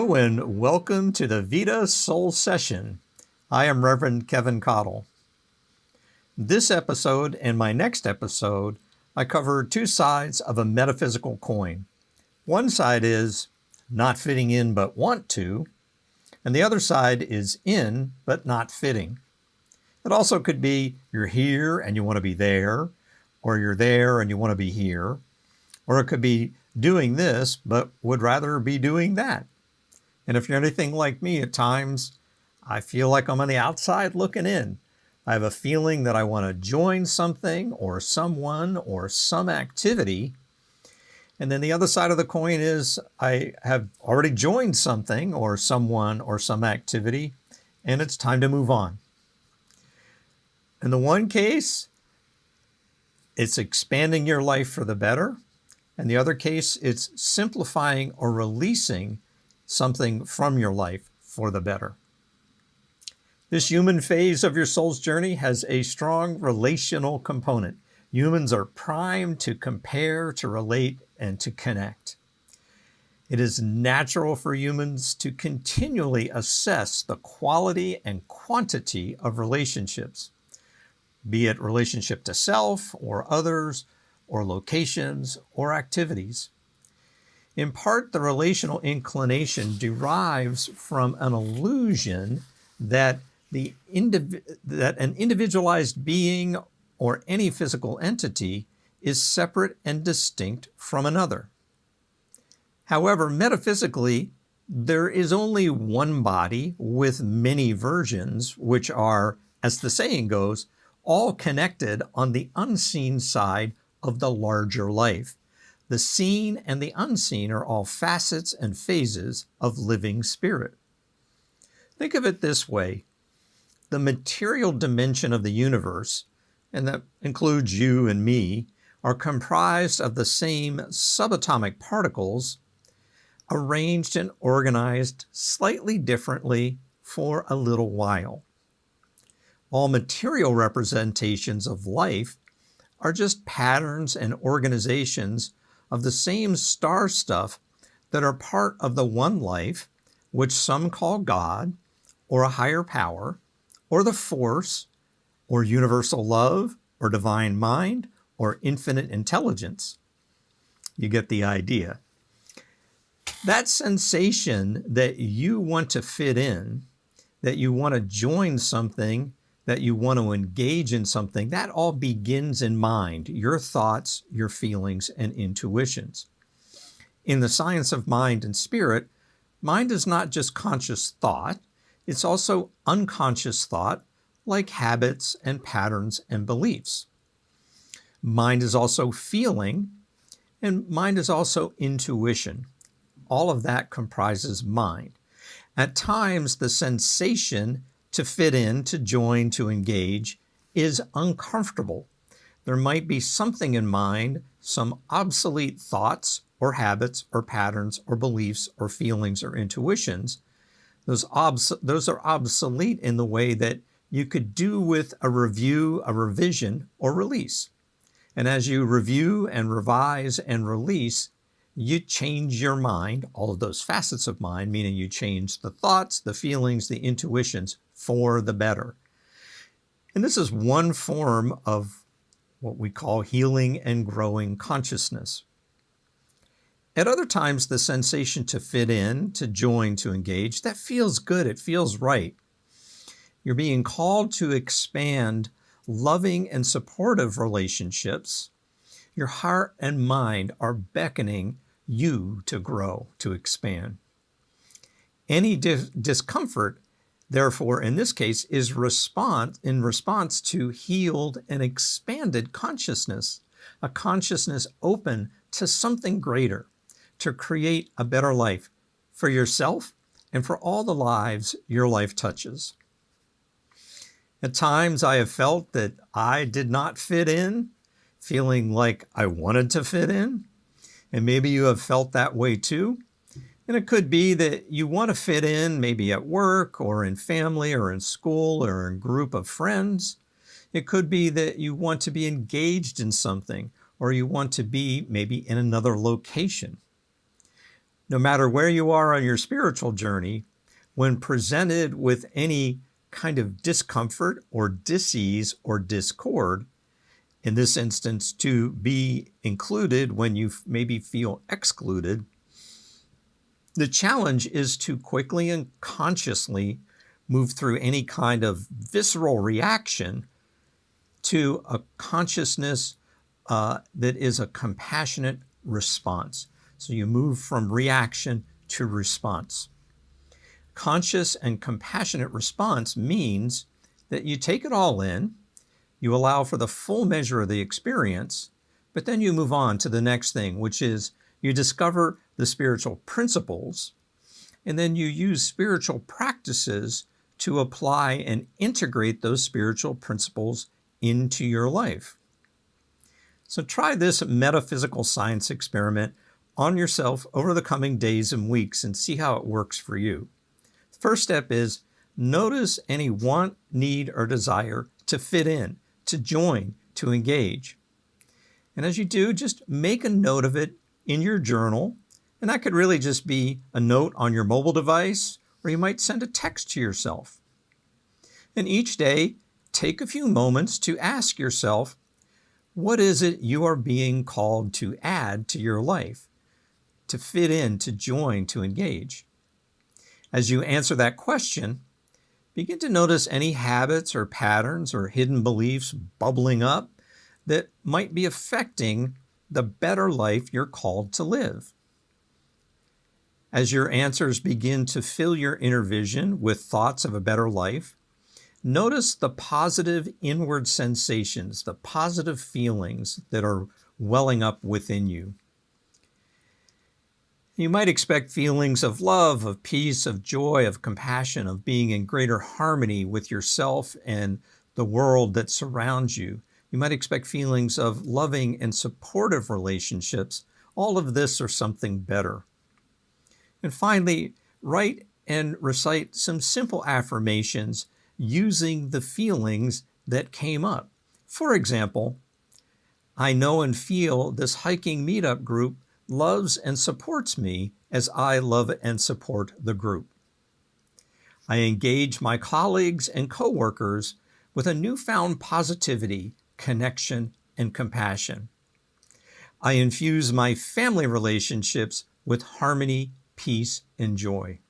Hello and welcome to the Vida Soul Session. I am Reverend Keven Kadel. This episode and my next episode, I cover two sides of a metaphysical coin. One side is not fitting in but want to, and the other side is in but not fitting. It also could be you're here and you want to be there, or you're there and you want to be here, or it could be doing this but would rather be doing that. And if you're anything like me, at times I feel like I'm on the outside looking in. I have a feeling that I want to join something or someone or some activity. And then the other side of the coin is I have already joined something or someone or some activity, and it's time to move on. In the one case, it's expanding your life for the better. In the other case, it's simplifying or releasing something from your life for the better. This human phase of your soul's journey has a strong relational component. Humans are primed to compare, to relate, and to connect. It is natural for humans to continually assess the quality and quantity of relationships, be it relationship to self or others, or locations or activities. In part, the relational inclination derives from an illusion that an individualized being or any physical entity is separate and distinct from another. However, metaphysically, there is only one body with many versions, which are, as the saying goes, all connected on the unseen side of the larger life. The seen and the unseen are all facets and phases of living spirit. Think of it this way. The material dimension of the universe, and that includes you and me, are comprised of the same subatomic particles arranged and organized slightly differently for a little while. All material representations of life are just patterns and organizations of the same star stuff that are part of the one life, which some call God, or a higher power, or the force, or universal love, or divine mind, or infinite intelligence. You get the idea. That sensation that you want to fit in, that you want to join something, that you want to engage in something, that all begins in mind, your thoughts, your feelings, and intuitions. In the science of mind and spirit, mind is not just conscious thought, it's also unconscious thought, like habits and patterns and beliefs. Mind is also feeling, and mind is also intuition. All of that comprises mind. At times, the sensation to fit in, to join, to engage, is uncomfortable. There might be something in mind, some obsolete thoughts or habits or patterns or beliefs or feelings or intuitions. Those are obsolete in the way that you could do with a review, a revision, or release. And as you review and revise and release, you change your mind, all of those facets of mind, meaning you change the thoughts, the feelings, the intuitions for the better. And this is one form of what we call healing and growing consciousness. At other times, the sensation to fit in, to join, to engage, that feels good, it feels right. You're being called to expand loving and supportive relationships. Your heart and mind are beckoning you to grow, to expand. Any discomfort, therefore, in this case, is in response to healed and expanded consciousness, a consciousness open to something greater, to create a better life for yourself and for all the lives your life touches. At times, I have felt that I did not fit in, feeling like I wanted to fit in. And maybe you have felt that way too. And it could be that you want to fit in, maybe at work or in family or in school or in a group of friends. It could be that you want to be engaged in something, or you want to be maybe in another location. No matter where you are on your spiritual journey, when presented with any kind of discomfort or dis-ease or discord, in this instance, to be included when you maybe feel excluded, the challenge is to quickly and consciously move through any kind of visceral reaction to a consciousness that is a compassionate response. So you move from reaction to response. Conscious and compassionate response means that you take it all in, you allow for the full measure of the experience, but then you move on to the next thing, which is you discover the spiritual principles, and then you use spiritual practices to apply and integrate those spiritual principles into your life. So try this metaphysical science experiment on yourself over the coming days and weeks and see how it works for you. The first step is notice any want, need, or desire to fit in, to join, to engage. And as you do, just make a note of it in your journal. And that could really just be a note on your mobile device, or you might send a text to yourself. And each day, take a few moments to ask yourself, what is it you are being called to add to your life, to fit in, to join, to engage? As you answer that question, begin to notice any habits or patterns or hidden beliefs bubbling up that might be affecting the better life you're called to live. As your answers begin to fill your inner vision with thoughts of a better life, notice the positive inward sensations, the positive feelings that are welling up within you. You might expect feelings of love, of peace, of joy, of compassion, of being in greater harmony with yourself and the world that surrounds you. You might expect feelings of loving and supportive relationships. All of this or something better. And finally, write and recite some simple affirmations using the feelings that came up. For example, I know and feel this hiking meetup group loves and supports me as I love and support the group. I engage my colleagues and coworkers with a newfound positivity, connection, and compassion. I infuse my family relationships with harmony, peace, and joy.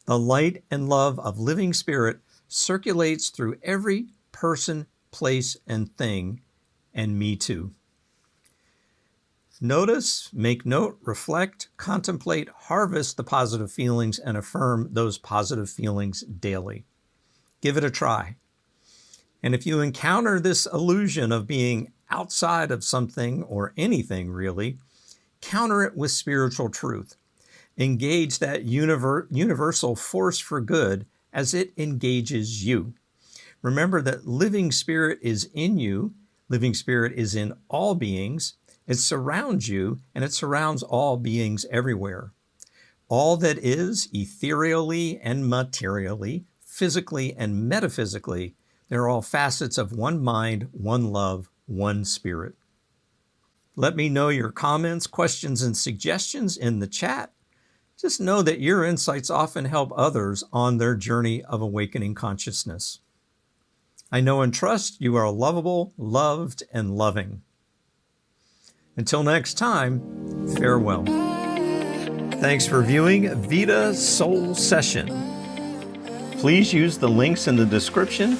The light and love of living spirit circulates through every person, place, and thing, and me too. Notice, make note, reflect, contemplate, harvest the positive feelings, and affirm those positive feelings daily. Give it a try. And if you encounter this illusion of being outside of something or anything really, counter it with spiritual truth. Engage that universal force for good as it engages you. Remember that living spirit is in you, living spirit is in all beings. It surrounds you, and it surrounds all beings everywhere. All that is, ethereally and materially, physically and metaphysically, they're all facets of one mind, one love, one spirit. Let me know your comments, questions, and suggestions in the chat. Just know that your insights often help others on their journey of awakening consciousness. I know and trust you are lovable, loved, and loving. Until next time, farewell. Thanks for viewing Vida Soul Session. Please use the links in the description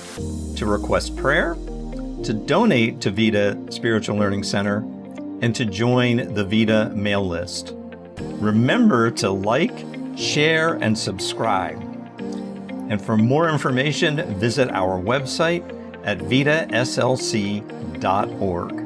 to request prayer, to donate to Vida Spiritual Learning Center, and to join the Vida mail list. Remember to like, share, and subscribe. And for more information, visit our website at vidaslc.org.